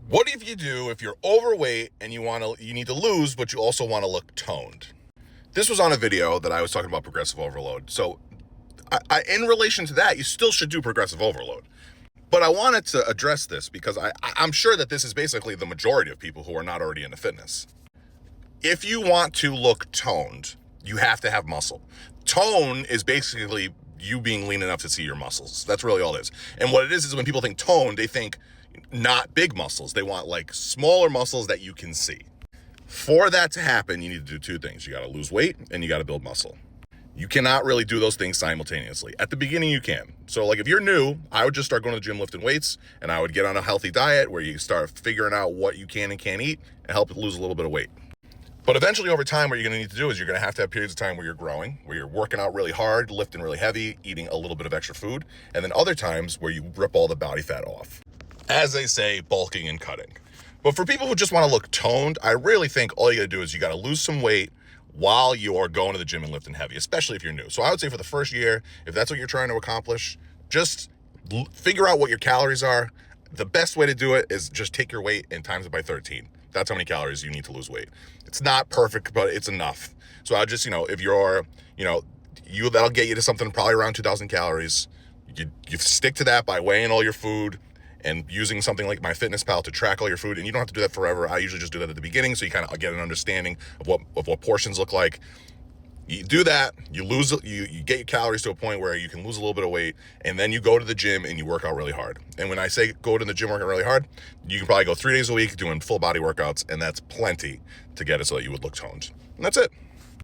What if you do if you're overweight and you need to lose, but you also want to look toned? This was on a video that I was talking about progressive overload. So in relation to that, you still should do progressive overload. But I wanted to address this because I'm sure that this is basically the majority of people who are not already into fitness. If you want to look toned, you have to have muscle. Tone is basically you being lean enough to see your muscles. That's really all it is. And what it is when people think tone, they think not big muscles. They want like smaller muscles that you can see. For that to happen, you need to do two things. You got to lose weight and you got to build muscle. You cannot really do those things simultaneously. At the beginning, you can. So like if you're new, I would just start going to the gym lifting weights, and I would get on a healthy diet where you start figuring out what you can and can't eat and help lose a little bit of weight. But eventually over time, what you're gonna need to do is you're gonna have to have periods of time where you're growing, where you're working out really hard, lifting really heavy, eating a little bit of extra food, and then other times where you rip all the body fat off. As they say, bulking and cutting. But for people who just wanna look toned, I really think all you gotta do is you gotta lose some weight while you are going to the gym and lifting heavy, especially if you're new. So I would say for the first year, if that's what you're trying to accomplish, just figure out what your calories are. The best way to do it is just take your weight and times it by 13. That's how many calories you need to lose weight. It's not perfect, but it's enough. So I just, if you're, that'll get you to something probably around 2,000 calories. You stick to that by weighing all your food and using something like MyFitnessPal to track all your food. And you don't have to do that forever. I usually just do that at the beginning so you kind of get an understanding of what portions look like. You do that, you get your calories to a point where you can lose a little bit of weight, and then you go to the gym and you work out really hard. And when I say go to the gym working really hard, you can probably go 3 days a week doing full body workouts, and that's plenty to get it so that you would look toned. And that's it.